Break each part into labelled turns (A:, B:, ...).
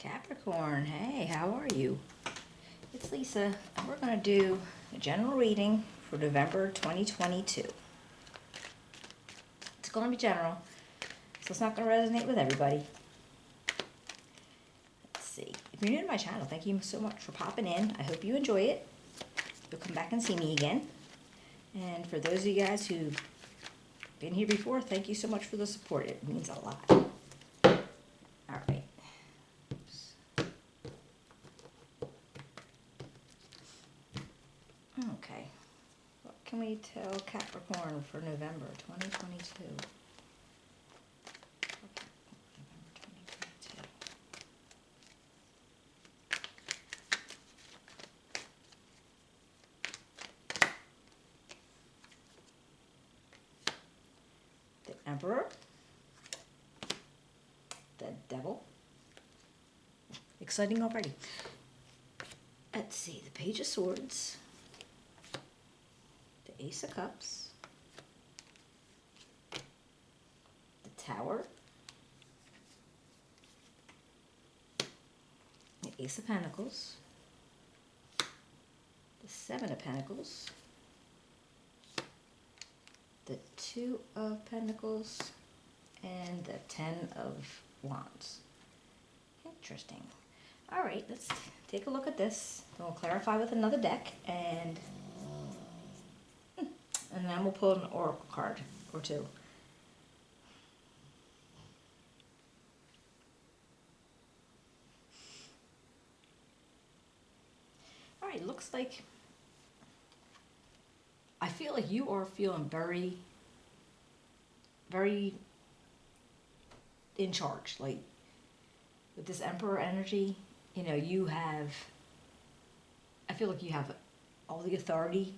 A: Capricorn, hey, how are you? It's Lisa, and we're going to do a general reading for November 2022. It's going to be general, so it's not going to resonate with everybody. Let's see. If you're new to my channel, thank you so much for popping in. I hope you enjoy it. You'll come back and see me again. And for those of you guys who've been here before, thank you so much for the support. It means a lot. All right. Okay, what can we tell Capricorn for November 2022? The Emperor, the Devil, exciting already. Let's see, the Page of Swords, the Ace of Cups, the Tower, the Ace of Pentacles, the Seven of Pentacles, the Two of Pentacles, and the Ten of Wands. Interesting. All right, let's take a look at this. Then we'll clarify with another deck, and then we'll pull an oracle card or two. All right, looks like I feel like you are feeling very, very in charge. Like with this Emperor energy, you know, I feel like you have all the authority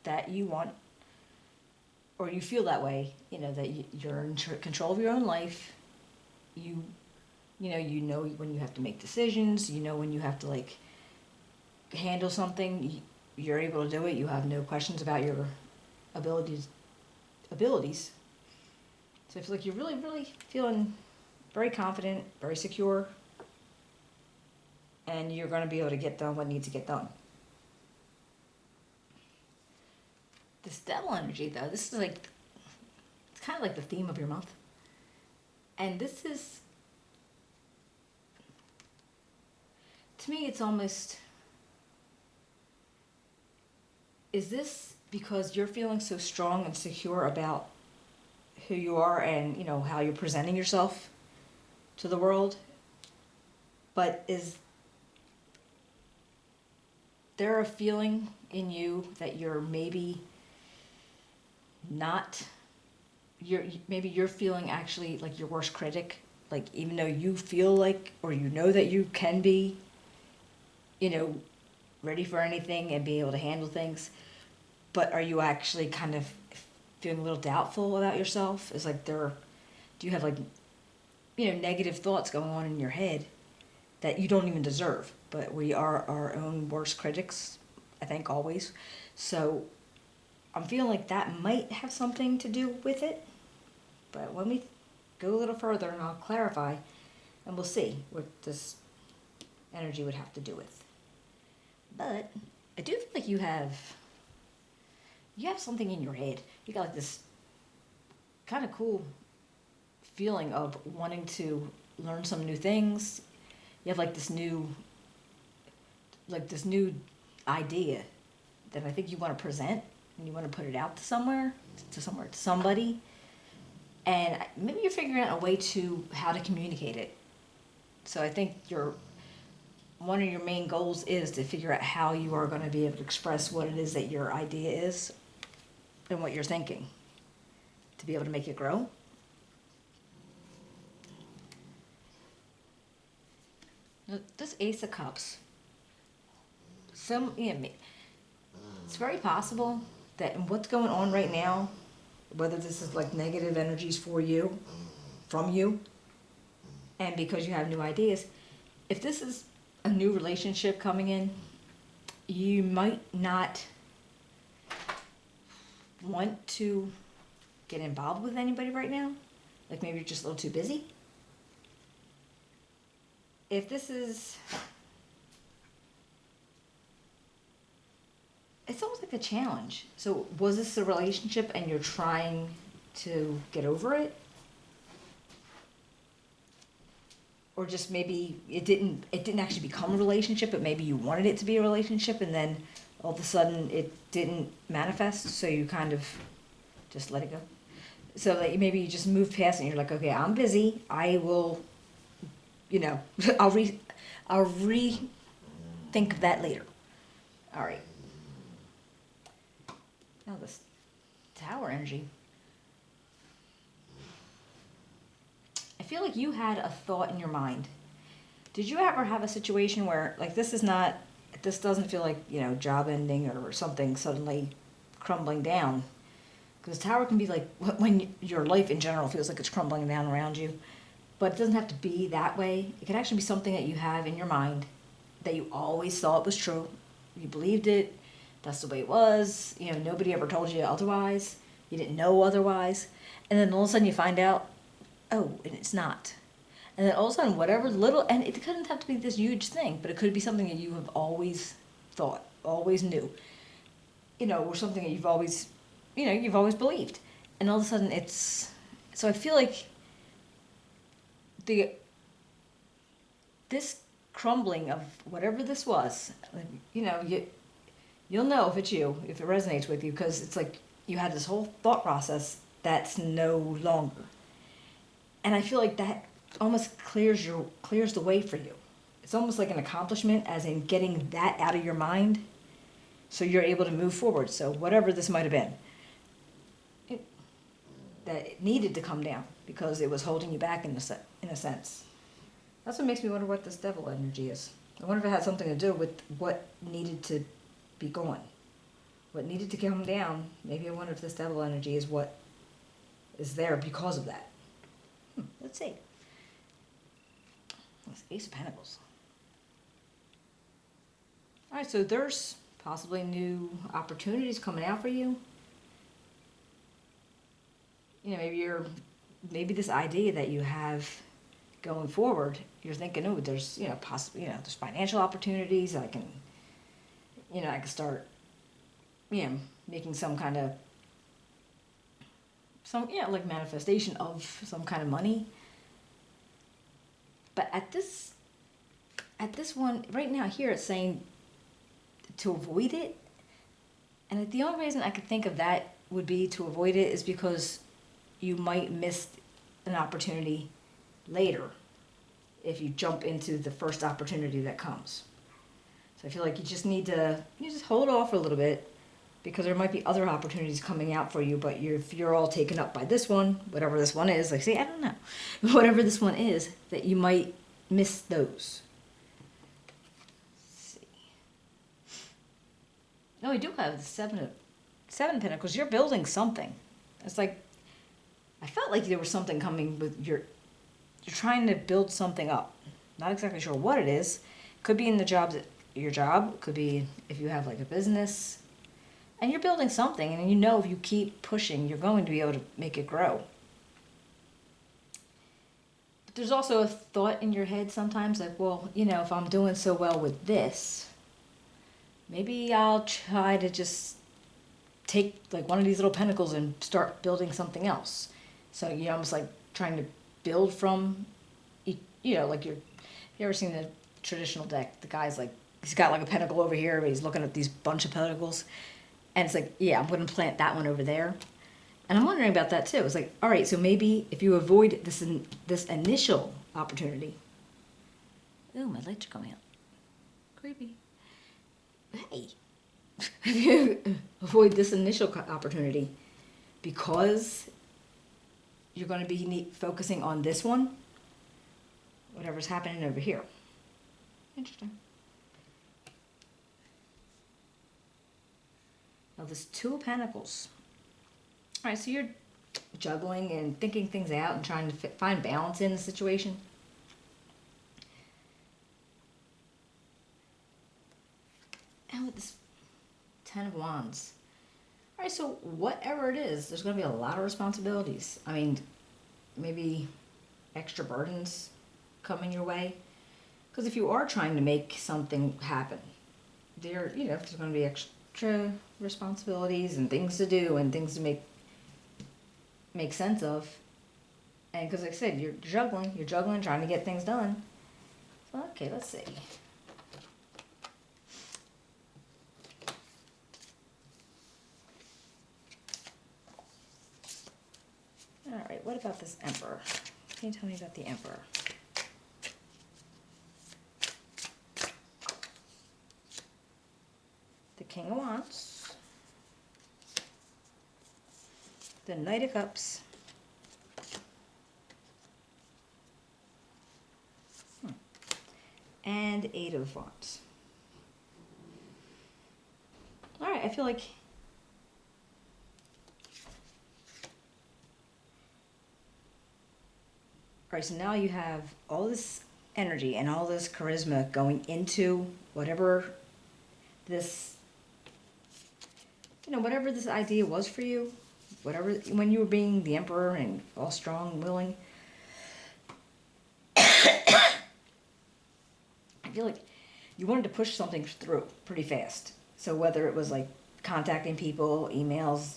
A: that you want, or you feel that way, you know, that you're in control of your own life. You know when you have to make decisions, you know when you have to like handle something, you're able to do it. You have no questions about your abilities. So I feel like you're really, really feeling very confident, very secure, and you're going to be able to get done what needs to get done. This Devil energy, though, this is like, it's kind of like the theme of your month. And this is, to me, it's almost, is this because you're feeling so strong and secure about who you are and, you know, how you're presenting yourself to the world? But is there a feeling in you that you're maybe not, maybe you're feeling actually like your worst critic? Like, even though you feel like, or you know that you can be, you know, ready for anything and be able to handle things, but are you actually kind of feeling a little doubtful about yourself? Is like do you have like, you know, negative thoughts going on in your head that you don't even deserve? But we are our own worst critics, I think, always. So I'm feeling like that might have something to do with it. But when we go a little further, and I'll clarify, and we'll see what this energy would have to do with. But I do feel like you have something in your head. You got like this kind of cool feeling of wanting to learn some new things. You have like this new idea that I think you want to present, and you want to put it out to somebody. And maybe you're figuring out a way to how to communicate it. So I think one of your main goals is to figure out how you are going to be able to express what it is that your idea is and what you're thinking, to be able to make it grow. This Ace of Cups, it's very possible that in what's going on right now, whether this is like negative energies from you, and because you have new ideas, if this is a new relationship coming in, you might not want to get involved with anybody right now. Like maybe you're just a little too busy. if this is, it's almost like a challenge. So was this a relationship and you're trying to get over it? Or just maybe it didn't actually become a relationship, but maybe you wanted it to be a relationship and then all of a sudden it didn't manifest, so you kind of just let it go. So like maybe you just move past it and you're like, okay, I'm busy. I will, you know, I'll rethink of that later. All right. Now this tower energy. I feel like you had a thought in your mind. Did you ever have a situation where, like, this doesn't feel like, job ending or something suddenly crumbling down? Because tower can be like when your life in general feels like it's crumbling down around you. But it doesn't have to be that way. It can actually be something that you have in your mind that you always thought was true. You believed it. That's the way it was. Nobody ever told you otherwise. You didn't know otherwise. And then all of a sudden you find out, oh, and it's not. And then all of a sudden, whatever little, and it couldn't have to be this huge thing, but it could be something that you have always thought, always knew, or something that you've always believed. And all of a sudden so I feel like this crumbling of whatever this was, you'll know if it's you, if it resonates with you, because it's like you had this whole thought process that's no longer. And I feel like that almost clears the way for you. It's almost like an accomplishment, as in getting that out of your mind, so you're able to move forward. So whatever this might have been, that it needed to come down because it was holding you back in a sense. That's what makes me wonder what this devil energy is. I wonder if it had something to do with what needed to be gone, what needed to come down. Maybe I wonder if this devil energy is what is there because of that. Let's see. That's Ace of Pentacles. All right, so there's possibly new opportunities coming out for you. Maybe this idea that you have going forward, you're thinking, oh, there's, possibly, there's financial opportunities. I can start, making some kind of, like manifestation of some kind of money. But at this one right now here, it's saying to avoid it. And the only reason I could think of that would be to avoid it is because you might miss an opportunity later if you jump into the first opportunity that comes. So I feel like you just need to just hold off for a little bit, because there might be other opportunities coming out for you, but if you're all taken up by this one, whatever this one is, I don't know, whatever this one is, that you might miss those. Let's see. No, I do have the seven Pentacles. You're building something. It's like, I felt like there was something coming with you're trying to build something up. Not exactly sure what it is. Could be in your job. Could be if you have like a business. And you're building something, and if you keep pushing, you're going to be able to make it grow. But there's also a thought in your head sometimes like, well, if I'm doing so well with this, maybe I'll try to just take like one of these little pentacles and start building something else. So, almost like trying to build from, like you ever seen the traditional deck? The guy's like, he's got like a pentacle over here, but he's looking at these bunch of pentacles. And it's like, yeah, I'm going to plant that one over there. And I'm wondering about that too. It's like, all right, so maybe if you avoid this initial opportunity. Ooh, my lights are coming out. Creepy. Hey. If you avoid this initial opportunity because you're going to be focusing on this one, whatever's happening over here. Interesting. Now this Two of Pentacles. All right, so you're juggling and thinking things out and trying to find balance in the situation. And with this Ten of Wands. All right, so whatever it is, there's going to be a lot of responsibilities. I mean, maybe extra burdens coming your way. Because if you are trying to make something happen, there's going to be extra responsibilities and things to do and things to make sense of. And because like I said, you're juggling, trying to get things done. So, okay, let's see. All right, what about this Emperor? Can you tell me about the Emperor? The King of Wands, the Knight of Cups, and Eight of Wands. All right, I feel like all right, so now you have all this energy and all this charisma going into whatever this, whatever this idea was for you, whatever, when you were being the Emperor and all strong and willing. I feel like you wanted to push something through pretty fast. So whether it was like contacting people, emails,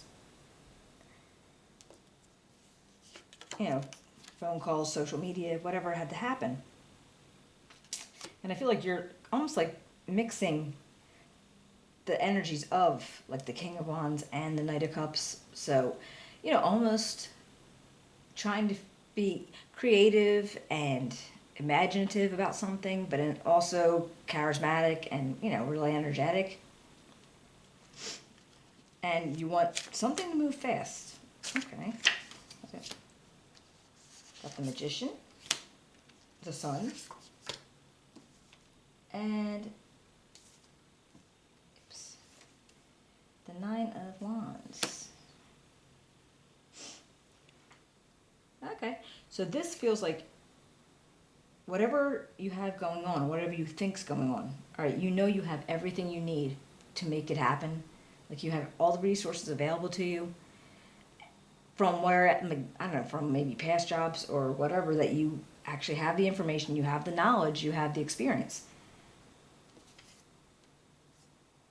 A: phone calls, social media, whatever had to happen. And I feel like you're almost like mixing the energies of like the King of Wands and the Knight of Cups. So, almost trying to be creative and imaginative about something, but also charismatic and, really energetic. And you want something to move fast. Okay. Got the Magician, the Sun, and the Nine of Wands. Okay, so this feels like whatever you have going on, whatever you think's going on, all right, you have everything you need to make it happen. Like you have all the resources available to you from from maybe past jobs or whatever, that you actually have the information, you have the knowledge, you have the experience.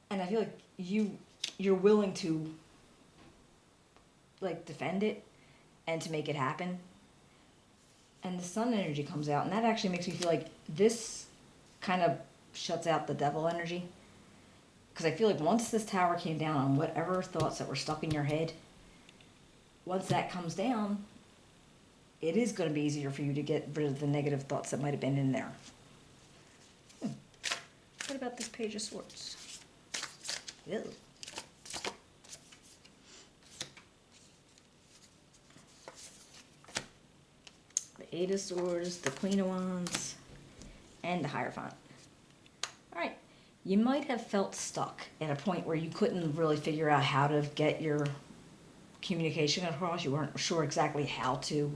A: And I feel like you're willing to like defend it and to make it happen. And the Sun energy comes out, and that actually makes me feel like this kind of shuts out the Devil energy. Because I feel like once this Tower came down on whatever thoughts that were stuck in your head, once that comes down, it is going to be easier for you to get rid of the negative thoughts that might have been in there. What about this Page of Swords? Ew. The Eight of Swords, the Queen of Wands, and the Hierophant. All right. You might have felt stuck at a point where you couldn't really figure out how to get your communication across. You weren't sure exactly how to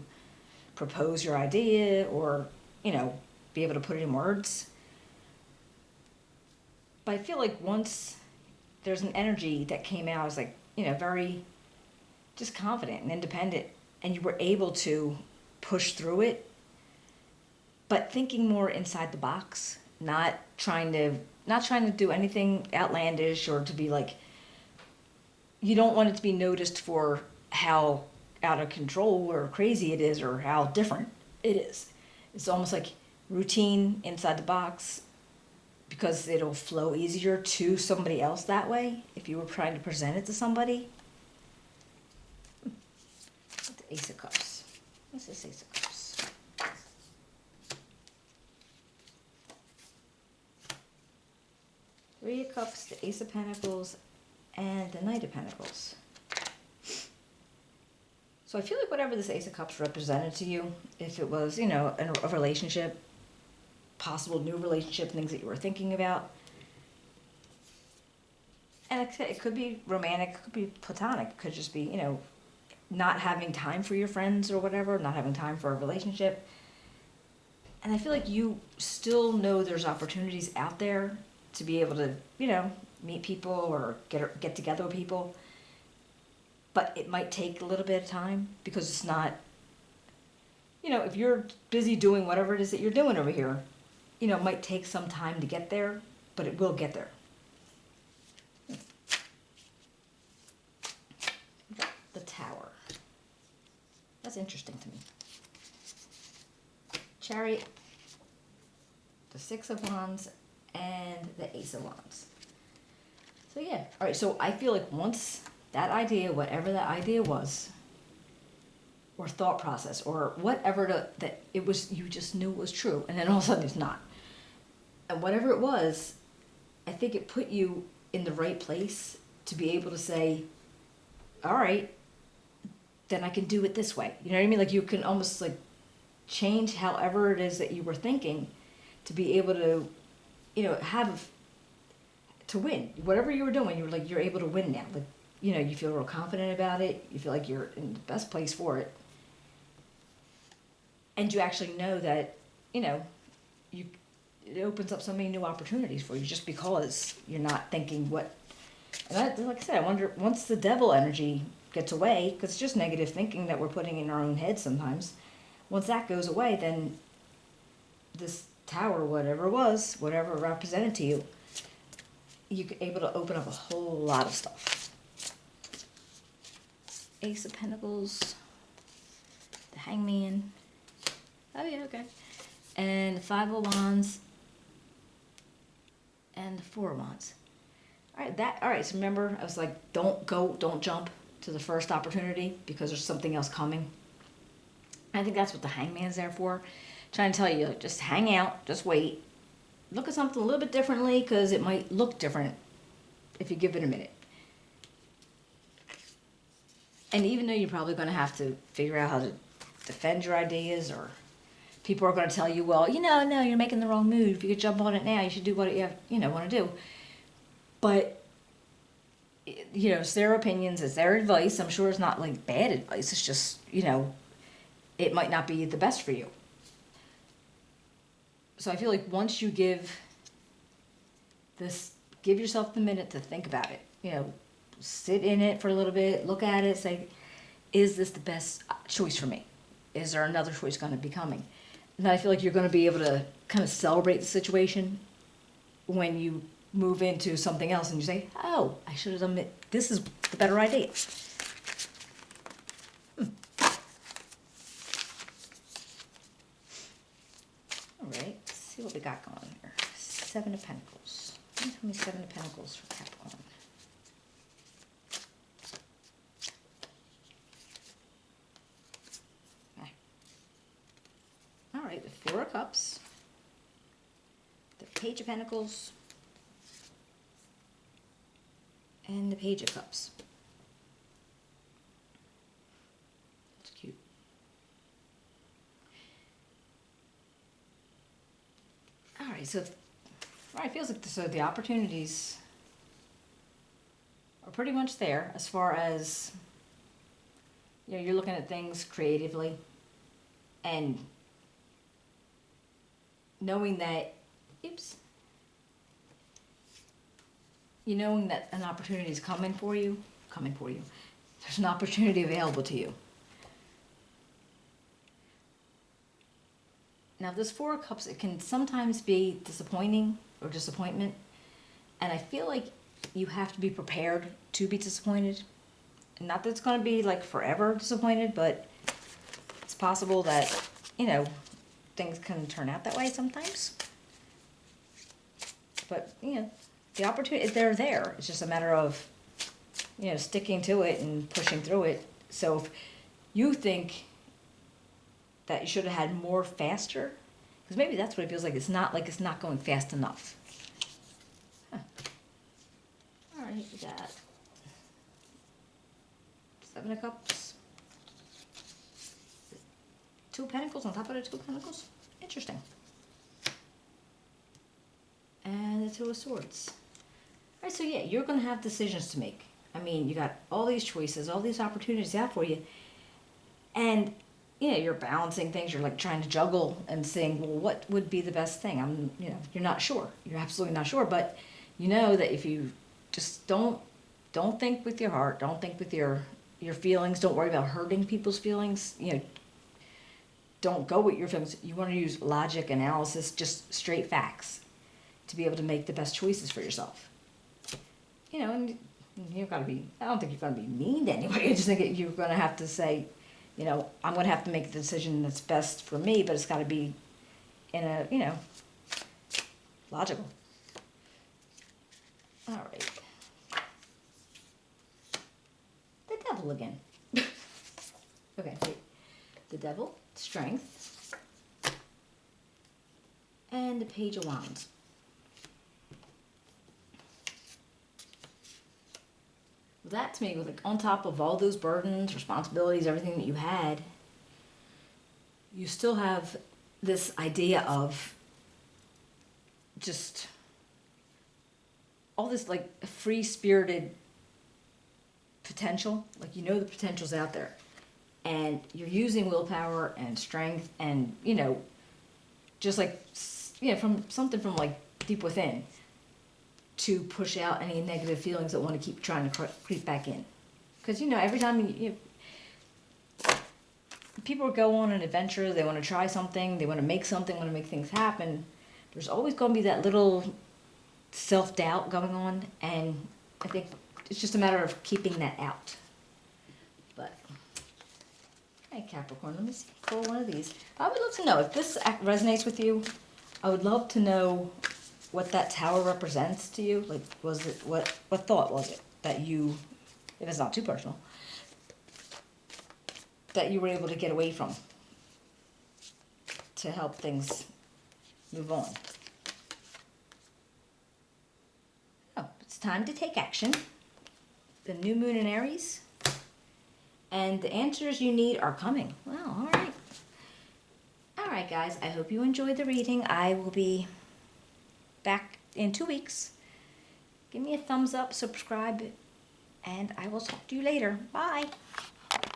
A: propose your idea or, be able to put it in words. But I feel like once there's an energy that came out as like, very just confident and independent, and you were able to push through it, but thinking more inside the box, not trying to do anything outlandish or to be like, you don't want it to be noticed for how out of control or crazy it is or how different it is. It's almost like routine inside the box, because it'll flow easier to somebody else that way if you were trying to present it to somebody. The Ace of Cups. What's this Ace of Cups? Three of Cups, the Ace of Pentacles, and the Knight of Pentacles. So I feel like whatever this Ace of Cups represented to you, if it was, a relationship, possible new relationship, things that you were thinking about. And it could be romantic, it could be platonic, it could just be, not having time for your friends or whatever, not having time for a relationship. And I feel like you still know there's opportunities out there to be able to, meet people or get together with people. But it might take a little bit of time because it's not, if you're busy doing whatever it is that you're doing over here, it might take some time to get there, but it will get there. The Tower. That's interesting to me. Chariot, the Six of Wands, and the Ace of Wands. So yeah, all right, so I feel like once that idea, whatever that idea was, or thought process, or whatever that it was, you just knew it was true, and then all of a sudden it's not. And whatever it was, I think it put you in the right place to be able to say, all right, then I can do it this way. You know what I mean? Like you can almost like change however it is that you were thinking to be able to, to win. Whatever you were doing, you're able to win now. Like, you feel real confident about it. You feel like you're in the best place for it. And you actually know that, it opens up so many new opportunities for you just because you're not thinking what. And like I said, I wonder, once the devil energy gets away, because it's just negative thinking that we're putting in our own heads sometimes. Once that goes away, then this tower, whatever it was, whatever it represented to you, you're able to open up a whole lot of stuff. Ace of Pentacles, the Hangman. Oh yeah, okay. And the Five of Wands, and the Four of Wands. All right, so remember, I was like, don't jump to the first opportunity because there's something else coming. I think that's what the Hangman's there for. Trying to tell you, just hang out, just wait. Look at something a little bit differently because it might look different if you give it a minute. And even though you're probably going to have to figure out how to defend your ideas, or people are going to tell you, well, no, you're making the wrong move. If you could jump on it now, you should do what you want to do. But, it's their opinions, it's their advice. I'm sure it's not like bad advice. It's just, it might not be the best for you. So I feel like once you give yourself the minute to think about it, sit in it for a little bit, look at it, say, is this the best choice for me? Is there another choice going to be coming? And I feel like you're going to be able to kind of celebrate the situation when you move into something else and you say, oh, I should have done it. This is the better idea. All right, let's see what we got going on here. Seven of Pentacles. Tell me Seven of Pentacles for Capricorn. Okay. All right, the Four of Cups. The Page of Pentacles. And the Page of Cups. That's cute. All right, so it feels like the opportunities are pretty much there as far as you're looking at things creatively and knowing that knowing that an opportunity is coming for you. There's an opportunity available to you. Now, this Four of Cups, it can sometimes be disappointing or disappointment. And I feel like you have to be prepared to be disappointed. Not that it's going to be like forever disappointed, but it's possible that, things can turn out that way sometimes. But, the opportunity, they're there. It's just a matter of, sticking to it and pushing through it. So if you think that you should have had more faster, because maybe that's what it feels like. It's not going fast enough. Huh. All right, we got Seven of Cups. Two of Pentacles on top of the Two of Pentacles. Interesting. And the Two of Swords. All right, so yeah, you're going to have decisions to make. I mean, you got all these choices, all these opportunities out for you. And, you're balancing things. You're like trying to juggle and saying, well, what would be the best thing? You're not sure. You're absolutely not sure. But you know that if you just don't think with your heart, don't think with your feelings, don't worry about hurting people's feelings, don't go with your feelings. You want to use logic, analysis, just straight facts to be able to make the best choices for yourself. You know, and you've got to be, I don't think you're going to be mean to anybody. I just think you're going to have to say, you know, I'm going to have to make the decision that's best for me, but it's got to be in a, you know, logical. All right. The devil again. Okay, wait. The devil, strength, and the page of wands. That to me was like on top of all those burdens, responsibilities, everything that you had, you still have this idea of just all this like free-spirited potential. Like, you know, the potential's out there, and you're using willpower and strength and, you know, just like, you know, from something from like deep within to push out any negative feelings that want to keep trying to creep back in. Because, you know, every time people go on an adventure, they want to try something, they want to make something, want to make things happen, there's always going to be that little self-doubt going on, and I think it's just a matter of keeping that out. But, hey Capricorn, let me see, pull one of these. I would love to know if this resonates with you. I would love to know what that tower represents to you. Like, was it, what thought was it that you, if it's not too personal, that you were able to get away from to help things move on? Oh, it's time to take action. The new moon in Aries, and the answers you need are coming. Wow, all right. All right, guys, I hope you enjoyed the reading. I will be back in 2 weeks. Give me a thumbs up, subscribe, and I will talk to you later. Bye.